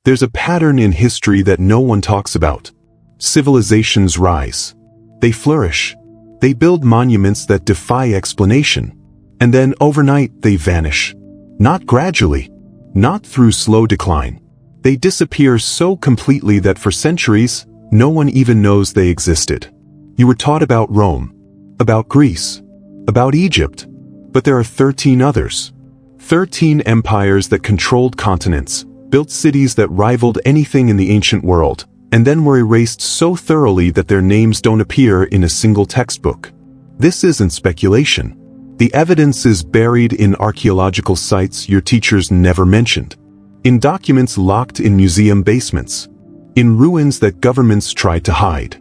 There's a pattern in history that no one talks about. Civilizations rise. They flourish. They build monuments that defy explanation. And then overnight they vanish. Not gradually. Not through slow decline. They disappear so completely that for centuries, no one even knows they existed. You were taught about Rome, about Greece, about Egypt, but there are 13 others. 13 empires that controlled continents, built cities that rivaled anything in the ancient world, and then were erased so thoroughly that their names don't appear in a single textbook. This isn't speculation. The evidence is buried in archaeological sites your teachers never mentioned, in documents locked in museum basements, in ruins that governments tried to hide.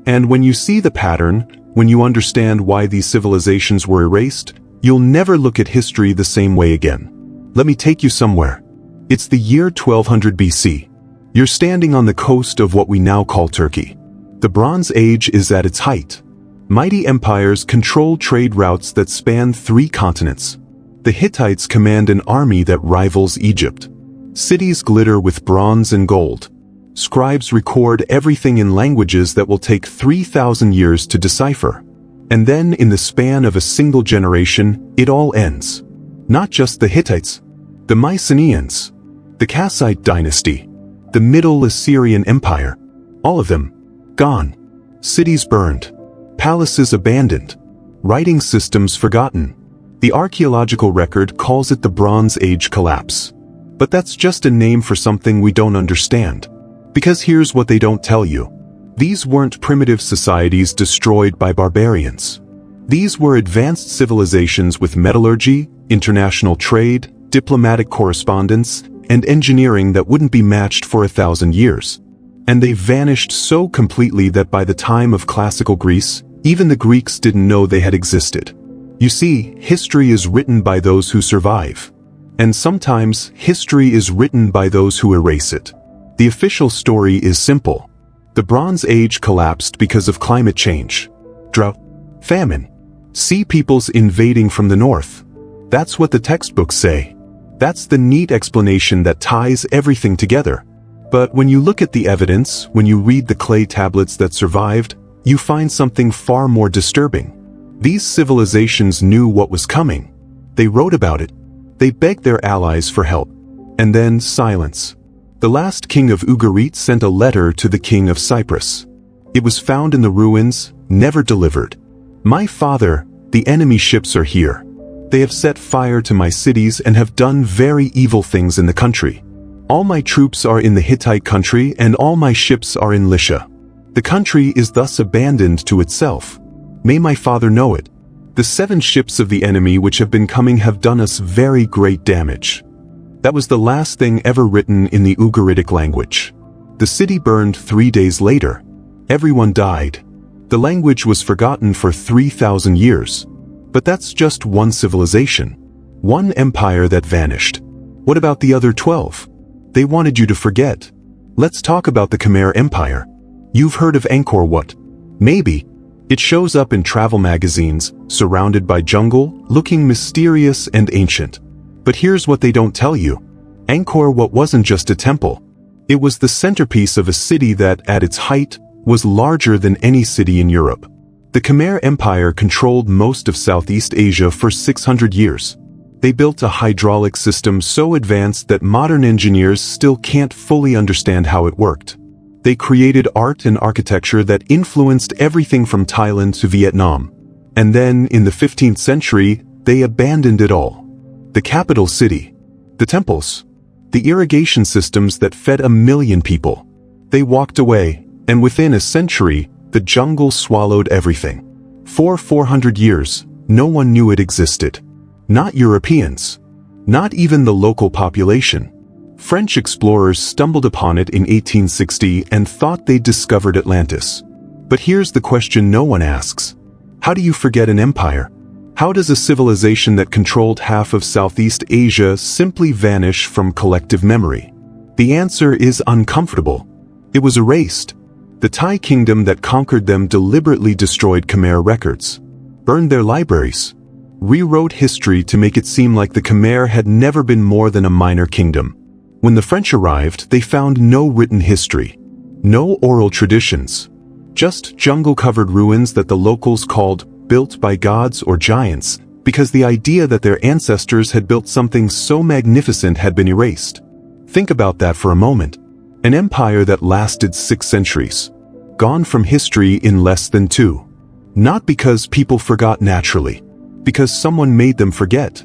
And when you see the pattern, when you understand why these civilizations were erased, you'll never look at history the same way again. Let me take you somewhere. It's the year 1200 BC. You're standing on the coast of what we now call Turkey. The Bronze Age is at its height. Mighty empires control trade routes that span 3 continents. The Hittites command an army that rivals Egypt. Cities glitter with bronze and gold. Scribes record everything in languages that will take 3,000 years to decipher. And then, in the span of a single generation, it all ends. Not just the Hittites, the Mycenaeans, the Kassite dynasty, the Middle Assyrian Empire. All of them gone. Cities burned. Palaces abandoned. Writing systems forgotten. The archaeological record calls it the Bronze Age collapse. But that's just a name for something we don't understand. Because here's what they don't tell you. These weren't primitive societies destroyed by barbarians. These were advanced civilizations with metallurgy, international trade, diplomatic correspondence, and engineering that wouldn't be matched for 1,000 years. And they vanished so completely that by the time of classical Greece, even the Greeks didn't know they had existed. You see, history is written by those who survive. And sometimes, history is written by those who erase it. The official story is simple. The Bronze Age collapsed because of climate change. Drought. Famine. Sea peoples invading from the north. That's what the textbooks say. That's the neat explanation that ties everything together. But when you look at the evidence, when you read the clay tablets that survived, you find something far more disturbing. These civilizations knew what was coming. They wrote about it. They begged their allies for help. And then silence. The last king of Ugarit sent a letter to the king of Cyprus. It was found in the ruins, never delivered. My father, the enemy ships are here. They have set fire to my cities and have done very evil things in the country. All my troops are in the Hittite country and all my ships are in Lycia. The country is thus abandoned to itself. May my father know it. The 7 ships of the enemy which have been coming have done us very great damage. That was the last thing ever written in the Ugaritic language. The city burned 3 days later. Everyone died. The language was forgotten for 3,000 years. But that's just one civilization. One empire that vanished. What about the other 12? They wanted you to forget. Let's talk about the Khmer Empire. You've heard of Angkor Wat. Maybe. It shows up in travel magazines, surrounded by jungle, looking mysterious and ancient. But here's what they don't tell you. Angkor Wat wasn't just a temple. It was the centerpiece of a city that, at its height, was larger than any city in Europe. The Khmer Empire controlled most of Southeast Asia for 600 years. They built a hydraulic system so advanced that modern engineers still can't fully understand how it worked. They created art and architecture that influenced everything from Thailand to Vietnam. And then, in the 15th century, they abandoned it all. The capital city, the temples, the irrigation systems that fed 1 million people. They walked away, and within a century, the jungle swallowed everything. For 400 years, no one knew it existed. Not Europeans. Not even the local population. French explorers stumbled upon it in 1860 and thought they'd discovered Atlantis. But here's the question no one asks. How do you forget an empire? How does a civilization that controlled half of Southeast Asia simply vanish from collective memory? The answer is uncomfortable. It was erased. The Thai kingdom that conquered them deliberately destroyed Khmer records, burned their libraries, rewrote history to make it seem like the Khmer had never been more than a minor kingdom. When the French arrived, they found no written history, no oral traditions, just jungle-covered ruins that the locals called built by gods or giants, because the idea that their ancestors had built something so magnificent had been erased. Think about that for a moment. An empire that lasted 6 centuries, gone from history in less than 2. Not because people forgot naturally, because someone made them forget.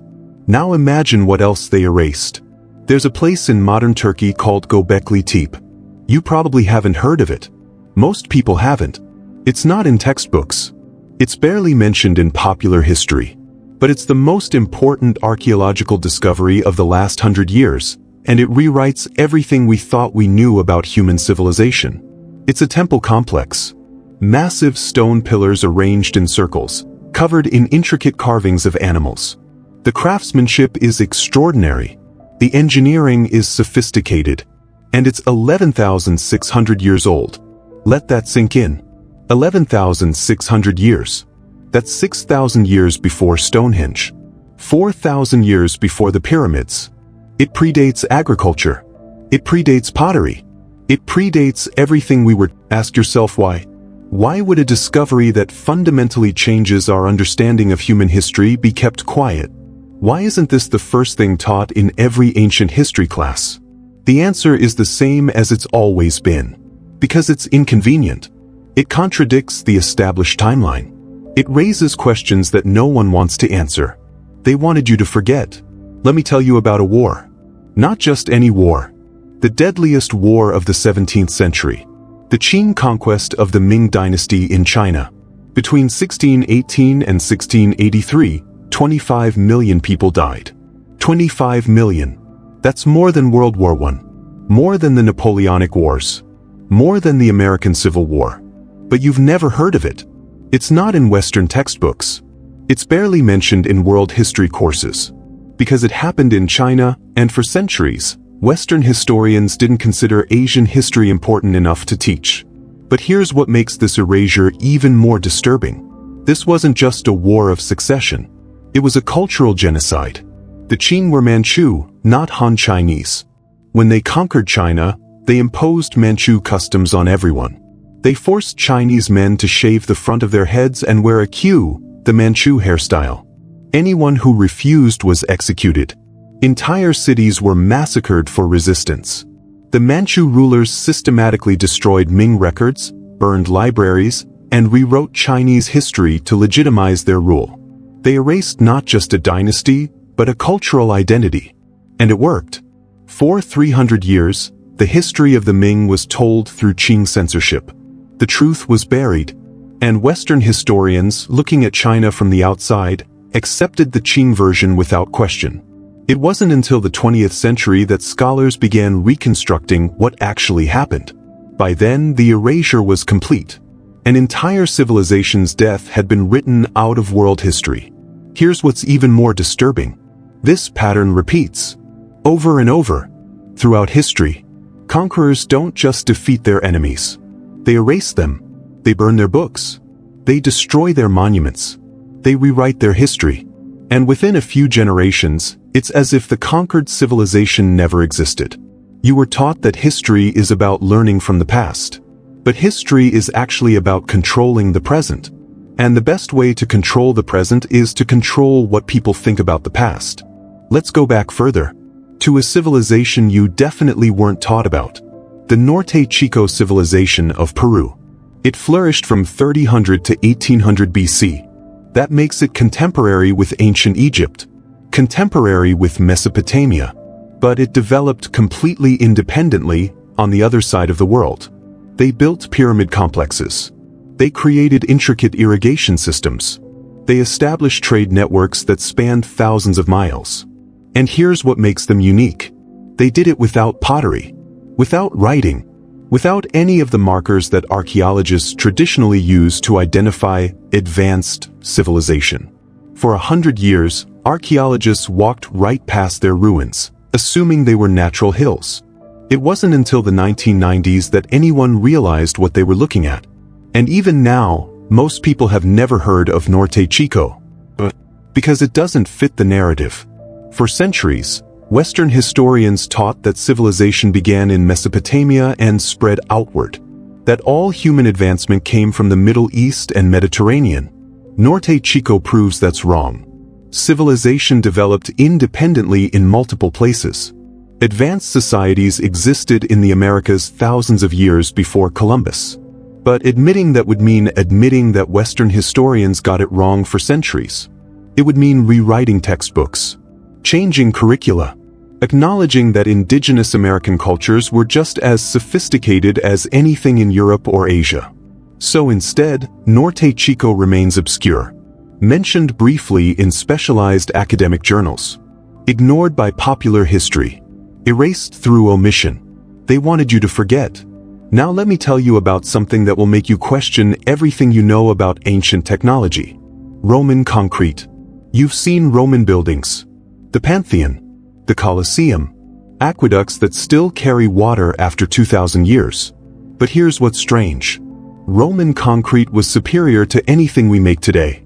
Now imagine what else they erased. There's a place in modern Turkey called Göbekli Tepe. You probably haven't heard of it. Most people haven't. It's not in textbooks. It's barely mentioned in popular history. But it's the most important archaeological discovery of the last 100 years, and it rewrites everything we thought we knew about human civilization. It's a temple complex. Massive stone pillars arranged in circles, covered in intricate carvings of animals. The craftsmanship is extraordinary. The engineering is sophisticated. And it's 11,600 years old. Let that sink in. 11,600 years. That's 6,000 years before Stonehenge. 4,000 years before the pyramids. It predates agriculture. It predates pottery. It predates everything we were. Ask yourself why. Why would a discovery that fundamentally changes our understanding of human history be kept quiet? Why isn't this the first thing taught in every ancient history class? The answer is the same as it's always been. Because it's inconvenient. It contradicts the established timeline. It raises questions that no one wants to answer. They wanted you to forget. Let me tell you about a war. Not just any war. The deadliest war of the 17th century. The Qing conquest of the Ming dynasty in China. Between 1618 and 1683, 25 million people died. 25 million. That's more than World War I. More than the Napoleonic Wars. More than the American Civil War. But you've never heard of it. It's not in Western textbooks. It's barely mentioned in world history courses. Because it happened in China, and for centuries, Western historians didn't consider Asian history important enough to teach. But here's what makes this erasure even more disturbing. This wasn't just a war of succession. It was a cultural genocide. The Qing were Manchu, not Han Chinese. When they conquered China, they imposed Manchu customs on everyone. They forced Chinese men to shave the front of their heads and wear a queue, the Manchu hairstyle. Anyone who refused was executed. Entire cities were massacred for resistance. The Manchu rulers systematically destroyed Ming records, burned libraries, and rewrote Chinese history to legitimize their rule. They erased not just a dynasty, but a cultural identity. And it worked. For 300 years, the history of the Ming was told through Qing censorship. The truth was buried. And Western historians, looking at China from the outside, accepted the Qing version without question. It wasn't until the 20th century that scholars began reconstructing what actually happened. By then, the erasure was complete. An entire civilization's death had been written out of world history. Here's what's even more disturbing. This pattern repeats. Over and over. Throughout history. Conquerors don't just defeat their enemies. They erase them. They burn their books. They destroy their monuments. They rewrite their history. And within a few generations, it's as if the conquered civilization never existed. You were taught that history is about learning from the past. But history is actually about controlling the present. And the best way to control the present is to control what people think about the past. Let's go back further. To a civilization you definitely weren't taught about. The Norte Chico civilization of Peru. It flourished from 3000 to 1800 BC. That makes it contemporary with ancient Egypt. Contemporary with Mesopotamia. But it developed completely independently on the other side of the world. They built pyramid complexes. They created intricate irrigation systems. They established trade networks that spanned thousands of miles. And here's what makes them unique. They did it without pottery, without writing, without any of the markers that archaeologists traditionally use to identify advanced civilization. For 100 years, archaeologists walked right past their ruins, assuming they were natural hills. It wasn't until the 1990s that anyone realized what they were looking at. And even now, most people have never heard of Norte Chico. Because it doesn't fit the narrative. For centuries, Western historians taught that civilization began in Mesopotamia and spread outward, that all human advancement came from the Middle East and Mediterranean. Norte Chico proves that's wrong. Civilization developed independently in multiple places. Advanced societies existed in the Americas thousands of years before Columbus. But admitting that would mean admitting that Western historians got it wrong for centuries. It would mean rewriting textbooks, changing curricula, acknowledging that indigenous American cultures were just as sophisticated as anything in Europe or Asia. So instead, Norte Chico remains obscure, mentioned briefly in specialized academic journals, ignored by popular history, erased through omission. They wanted you to forget. Now let me tell you about something that will make you question everything you know about ancient technology. Roman concrete. You've seen Roman buildings, the Pantheon, the Colosseum, aqueducts that still carry water after 2,000 years. But here's what's strange. Roman concrete was superior to anything we make today.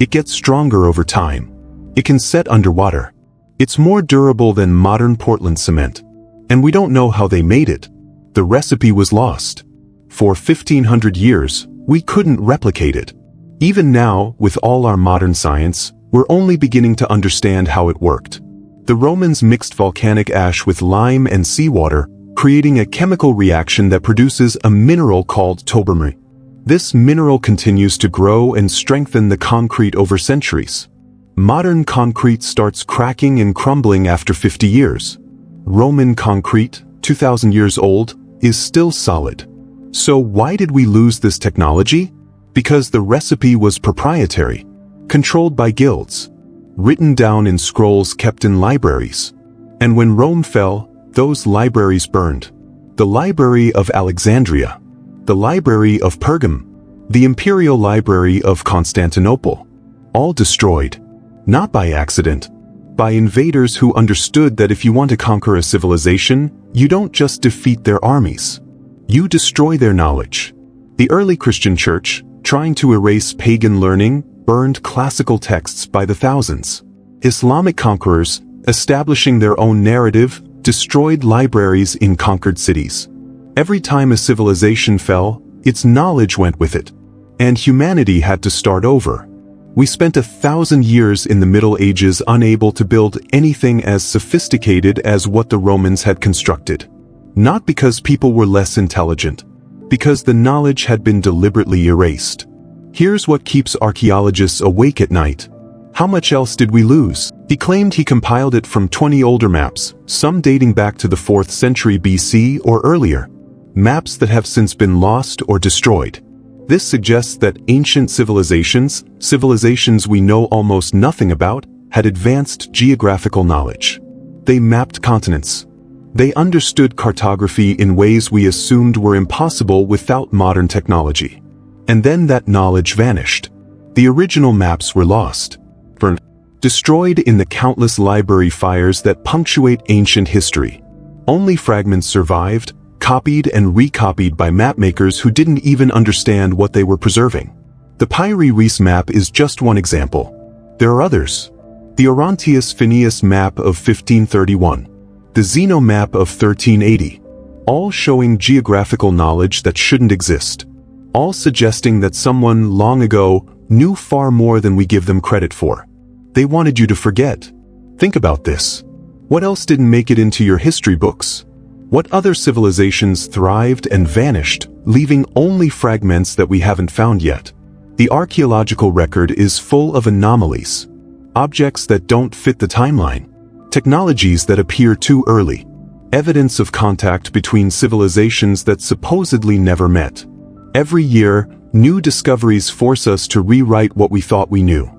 It gets stronger over time. It can set underwater. It's more durable than modern Portland cement. And we don't know how they made it. The recipe was lost. For 1,500 years, we couldn't replicate it. Even now, with all our modern science, we're only beginning to understand how it worked. The Romans mixed volcanic ash with lime and seawater, creating a chemical reaction that produces a mineral called tobermory. This mineral continues to grow and strengthen the concrete over centuries. Modern concrete starts cracking and crumbling after 50 years. Roman concrete, 2,000 years old, is still solid. So why did we lose this technology? Because the recipe was proprietary, controlled by guilds, written down in scrolls kept in libraries. And when Rome fell, those libraries burned. The Library of Alexandria, the Library of Pergamum, the Imperial Library of Constantinople, all destroyed. Not by accident, by invaders who understood that if you want to conquer a civilization, you don't just defeat their armies. You destroy their knowledge. The early Christian church, trying to erase pagan learning, burned classical texts by the thousands. Islamic conquerors, establishing their own narrative, destroyed libraries in conquered cities. Every time a civilization fell, its knowledge went with it. And humanity had to start over. We spent 1,000 years in the Middle Ages unable to build anything as sophisticated as what the Romans had constructed. Not because people were less intelligent, because the knowledge had been deliberately erased. Here's what keeps archaeologists awake at night. How much else did we lose? He claimed he compiled it from 20 older maps, some dating back to the 4th century BC or earlier. Maps that have since been lost or destroyed. This suggests that ancient civilizations we know almost nothing about, had advanced geographical knowledge. They mapped continents. They understood cartography in ways we assumed were impossible without modern technology. And then that knowledge vanished. The original maps were lost, burned, destroyed in the countless library fires that punctuate ancient history. Only fragments survived, copied and recopied by mapmakers who didn't even understand what they were preserving. The Piri Reis map is just one example. There are others. The Orontius Phineas map of 1531. The Zeno map of 1380. All showing geographical knowledge that shouldn't exist. All suggesting that someone long ago knew far more than we give them credit for. They wanted you to forget. Think about this. What else didn't make it into your history books? What other civilizations thrived and vanished, leaving only fragments that we haven't found yet? The archaeological record is full of anomalies. Objects that don't fit the timeline. Technologies that appear too early. Evidence of contact between civilizations that supposedly never met. Every year, new discoveries force us to rewrite what we thought we knew.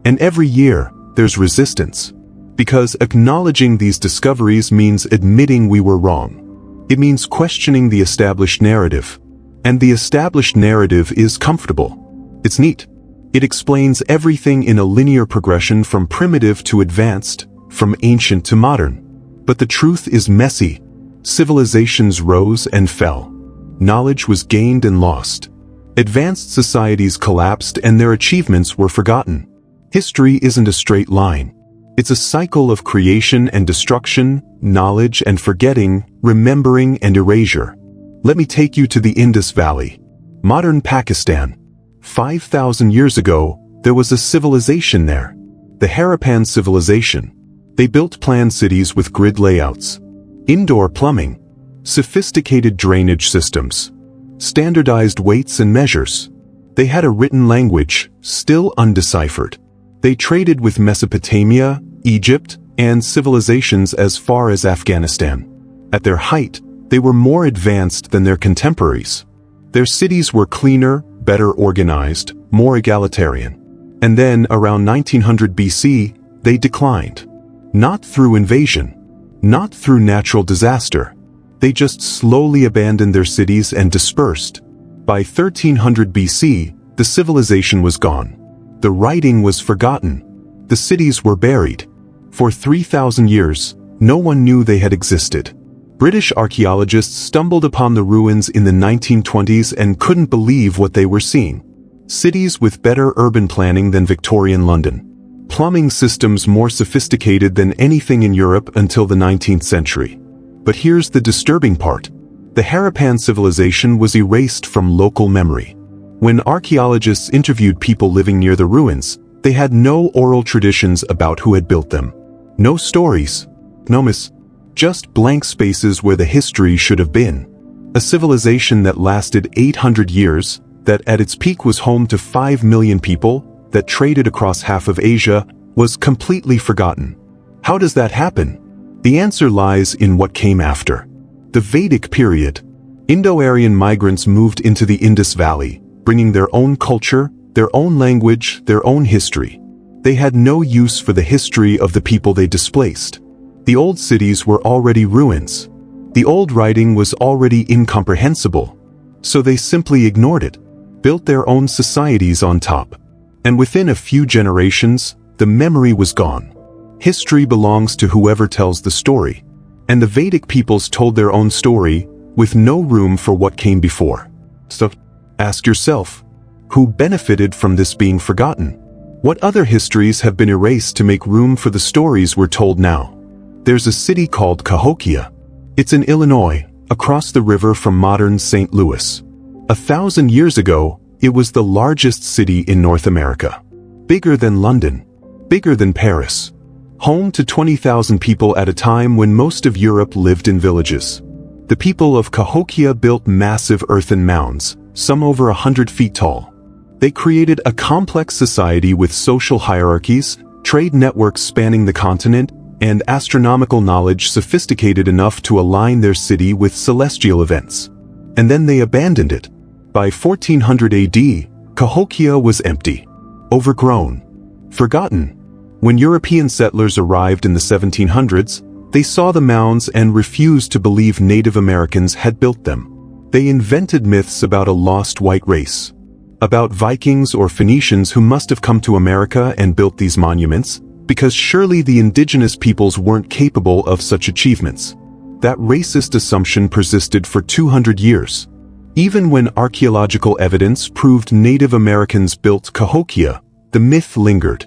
And every year, there's resistance. Because acknowledging these discoveries means admitting we were wrong. It means questioning the established narrative. And the established narrative is comfortable. It's neat. It explains everything in a linear progression from primitive to advanced, from ancient to modern. But the truth is messy. Civilizations rose and fell. Knowledge was gained and lost. Advanced societies collapsed and their achievements were forgotten. History isn't a straight line. It's a cycle of creation and destruction, knowledge and forgetting, remembering and erasure. Let me take you to the Indus Valley. Modern Pakistan. 5,000 years ago, there was a civilization there. The Harappan civilization. They built planned cities with grid layouts, indoor plumbing, sophisticated drainage systems, standardized weights and measures. They had a written language, still undeciphered. They traded with Mesopotamia, Egypt, and civilizations as far as Afghanistan. At their height, they were more advanced than their contemporaries. Their cities were cleaner, better organized, more egalitarian. And then, around 1900 BC, they declined. Not through invasion, not through natural disaster. They just slowly abandoned their cities and dispersed. By 1300 BC, the civilization was gone. The writing was forgotten. The cities were buried. For 3,000 years, no one knew they had existed. British archaeologists stumbled upon the ruins in the 1920s and couldn't believe what they were seeing. Cities with better urban planning than Victorian London. Plumbing systems more sophisticated than anything in Europe until the 19th century. But here's the disturbing part. The Harappan civilization was erased from local memory. When archaeologists interviewed people living near the ruins, they had no oral traditions about who had built them. No stories. No myths. Just blank spaces where the history should have been. A civilization that lasted 800 years, that at its peak was home to 5 million people, that traded across half of Asia, was completely forgotten. How does that happen? The answer lies in what came after. The Vedic period. Indo-Aryan migrants moved into the Indus Valley, bringing their own culture, their own language, their own history. They had no use for the history of the people they displaced. The old cities were already ruins. The old writing was already incomprehensible. So they simply ignored it, built their own societies on top. And within a few generations, the memory was gone. History belongs to whoever tells the story. And the Vedic peoples told their own story, with no room for what came before. So, ask yourself, who benefited from this being forgotten? What other histories have been erased to make room for the stories we're told now? There's a city called Cahokia. It's in Illinois, across the river from modern St. Louis. 1,000 years ago, it was the largest city in North America. Bigger than London. Bigger than Paris. Home to 20,000 people at a time when most of Europe lived in villages. The people of Cahokia built massive earthen mounds, some over 100 feet tall. They created a complex society with social hierarchies, trade networks spanning the continent, and astronomical knowledge sophisticated enough to align their city with celestial events. And then they abandoned it. By 1400 AD, Cahokia was empty, overgrown, forgotten. When European settlers arrived in the 1700s, they saw the mounds and refused to believe Native Americans had built them. They invented myths about a lost white race, about Vikings or Phoenicians who must have come to America and built these monuments, because surely the indigenous peoples weren't capable of such achievements. That racist assumption persisted for 200 years. Even when archaeological evidence proved Native Americans built Cahokia, the myth lingered,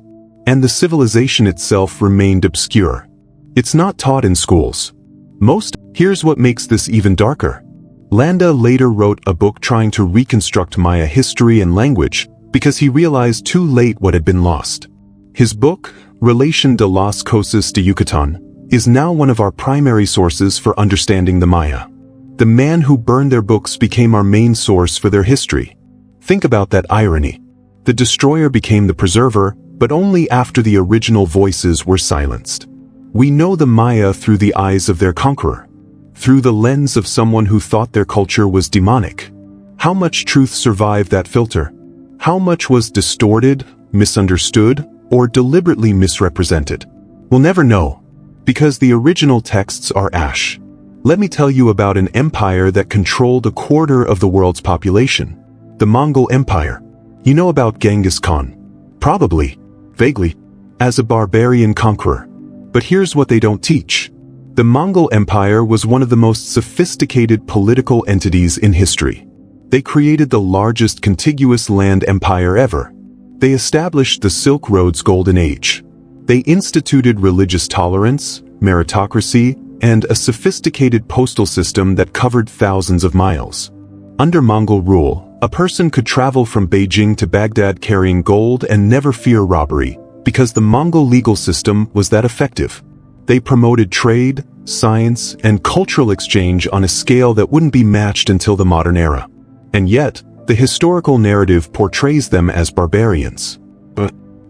and the civilization itself remained obscure. It's not taught in schools. Here's what makes this even darker. Landa later wrote a book trying to reconstruct Maya history and language because he realized too late what had been lost. His book, Relación de las Cosas de Yucatán, is now one of our primary sources for understanding the Maya. The man who burned their books became our main source for their history. Think about that irony. The destroyer became the preserver, but only after the original voices were silenced. We know the Maya through the eyes of their conqueror, through the lens of someone who thought their culture was demonic. How much truth survived that filter? How much was distorted, misunderstood, or deliberately misrepresented? We'll never know, because the original texts are ash. Let me tell you about an empire that controlled a quarter of the world's population. The Mongol Empire. You know about Genghis Khan? Probably, vaguely, as a barbarian conqueror. But here's what they don't teach. The Mongol Empire was one of the most sophisticated political entities in history. They created the largest contiguous land empire ever. They established the Silk Road's golden age. They instituted religious tolerance, meritocracy, and a sophisticated postal system that covered thousands of miles. Under Mongol rule, a person could travel from Beijing to Baghdad carrying gold and never fear robbery, because the Mongol legal system was that effective. They promoted trade, science, and cultural exchange on a scale that wouldn't be matched until the modern era. And yet, the historical narrative portrays them as barbarians.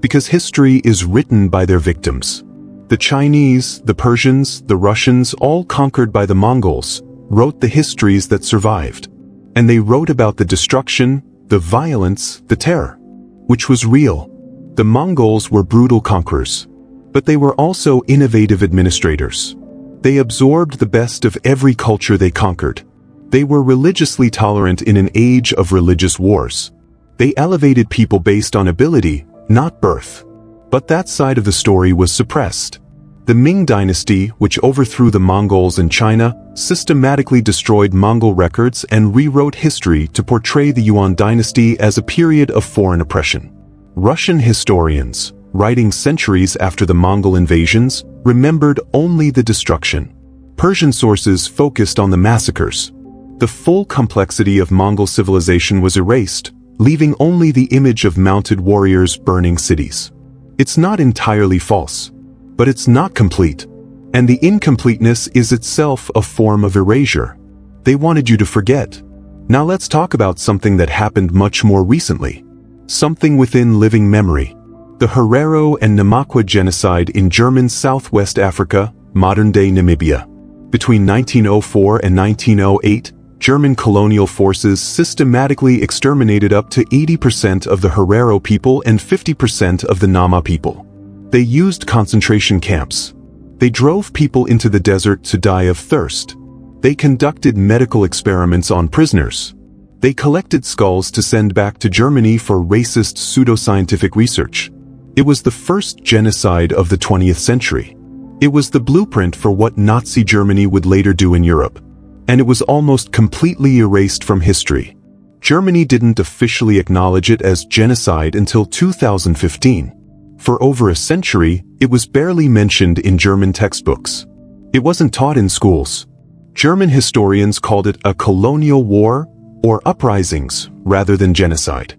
Because history is written by their victims. The Chinese, the Persians, the Russians, all conquered by the Mongols, wrote the histories that survived. And they wrote about the destruction, the violence, the terror, which was real. The Mongols were brutal conquerors. But they were also innovative administrators. They absorbed the best of every culture they conquered. They were religiously tolerant in an age of religious wars. They elevated people based on ability, not birth. But that side of the story was suppressed. The Ming dynasty, which overthrew the Mongols in China, systematically destroyed Mongol records and rewrote history to portray the Yuan dynasty as a period of foreign oppression. Russian historians, writing centuries after the Mongol invasions, remembered only the destruction. Persian sources focused on the massacres. The full complexity of Mongol civilization was erased, leaving only the image of mounted warriors burning cities. It's not entirely false, but it's not complete. And the incompleteness is itself a form of erasure. They wanted you to forget. Now let's talk about something that happened much more recently. Something within living memory. The Herero and Namakwa genocide in German Southwest Africa, modern-day Namibia. Between 1904 and 1908, German colonial forces systematically exterminated up to 80% of the Herero people and 50% of the Nama people. They used concentration camps. They drove people into the desert to die of thirst. They conducted medical experiments on prisoners. They collected skulls to send back to Germany for racist pseudoscientific research. It was the first genocide of the 20th century. It was the blueprint for what Nazi Germany would later do in Europe. And it was almost completely erased from history. Germany didn't officially acknowledge it as genocide until 2015. For over a century, it was barely mentioned in German textbooks. It wasn't taught in schools. German historians called it a colonial war or uprisings rather than genocide.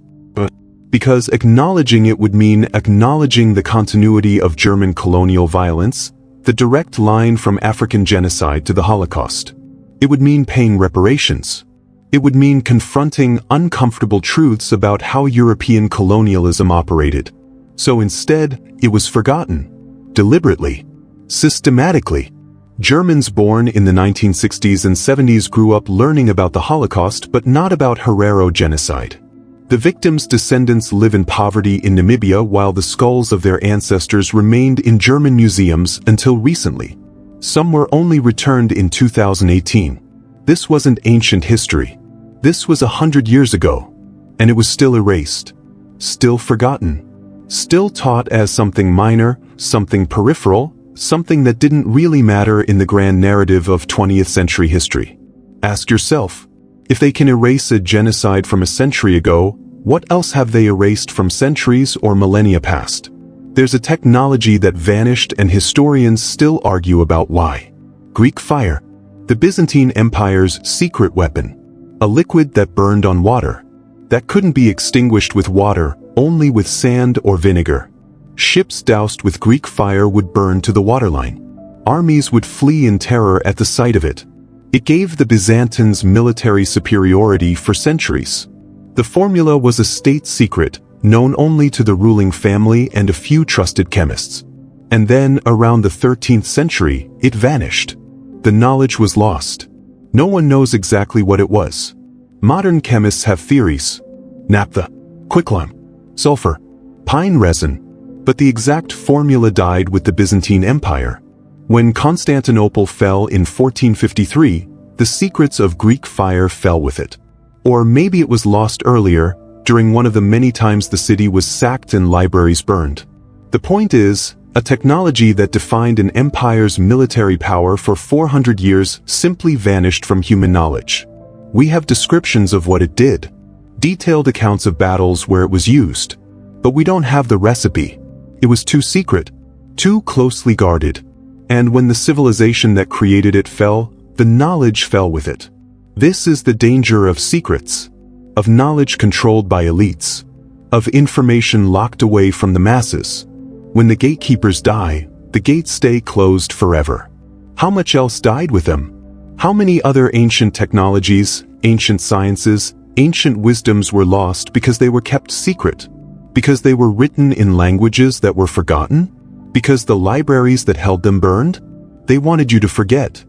Because acknowledging it would mean acknowledging the continuity of German colonial violence, the direct line from African genocide to the Holocaust. It would mean paying reparations. It would mean confronting uncomfortable truths about how European colonialism operated. So instead, it was forgotten. Deliberately. Systematically. Germans born in the 1960s and 70s grew up learning about the Holocaust but not about Herero genocide. The victims' descendants live in poverty in Namibia while the skulls of their ancestors remained in German museums until recently. Some were only returned in 2018. This wasn't ancient history. This was 100 years ago. And it was still erased. Still forgotten. Still taught as something minor, something peripheral, something that didn't really matter in the grand narrative of 20th century history. Ask yourself, if they can erase a genocide from a century ago, what else have they erased from centuries or millennia past? There's a technology that vanished and historians still argue about why. Greek fire. The Byzantine Empire's secret weapon. A liquid that burned on water. That couldn't be extinguished with water, only with sand or vinegar. Ships doused with Greek fire would burn to the waterline. Armies would flee in terror at the sight of it. It gave the Byzantines military superiority for centuries. The formula was a state secret, known only to the ruling family and a few trusted chemists. And then, around the 13th century, it vanished. The knowledge was lost. No one knows exactly what it was. Modern chemists have theories. Naphtha, quicklime, sulfur, pine resin. But the exact formula died with the Byzantine Empire. When Constantinople fell in 1453, the secrets of Greek fire fell with it. Or maybe it was lost earlier, during one of the many times the city was sacked and libraries burned. The point is, a technology that defined an empire's military power for 400 years simply vanished from human knowledge. We have descriptions of what it did, detailed accounts of battles where it was used. But we don't have the recipe. It was too secret. too closely guarded. And when the civilization that created it fell, the knowledge fell with it. This is the danger of secrets, of knowledge controlled by elites, of information locked away from the masses. When the gatekeepers die, the gates stay closed forever. How much else died with them? How many other ancient technologies, ancient sciences, ancient wisdoms were lost because they were kept secret? Because they were written in languages that were forgotten? Because the libraries that held them burned? They wanted you to forget.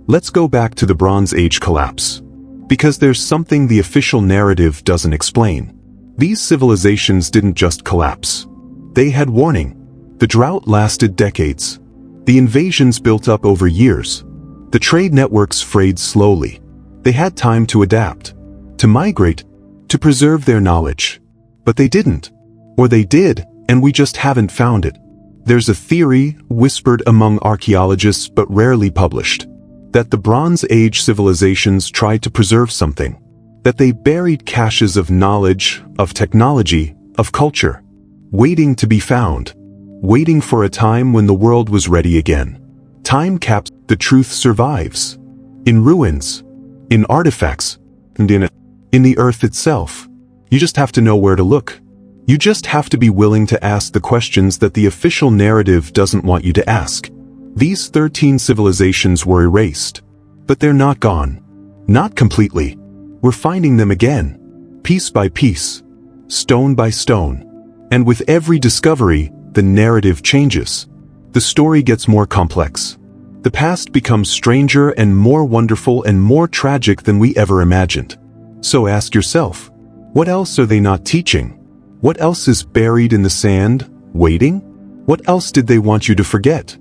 Let's go back to the Bronze Age collapse. Because there's something the official narrative doesn't explain. These civilizations didn't just collapse. They had warning. The drought lasted decades. The invasions built up over years. The trade networks frayed slowly. They had time to adapt, to migrate, to preserve their knowledge. But they didn't. Or they did, and we just haven't found it. There's a theory, whispered among archaeologists but rarely published, that the Bronze Age civilizations tried to preserve something. That they buried caches of knowledge, of technology, of culture, waiting to be found, waiting for a time when the world was ready again. Time caps, the truth survives. In ruins, in artifacts, and in the earth itself. You just have to know where to look. You just have to be willing to ask the questions that the official narrative doesn't want you to ask. These 13 civilizations were erased. But they're not gone. Not completely. We're finding them again. Piece by piece. Stone by stone. And with every discovery, the narrative changes. The story gets more complex. The past becomes stranger and more wonderful and more tragic than we ever imagined. So ask yourself, what else are they not teaching? What else is buried in the sand, waiting? What else did they want you to forget?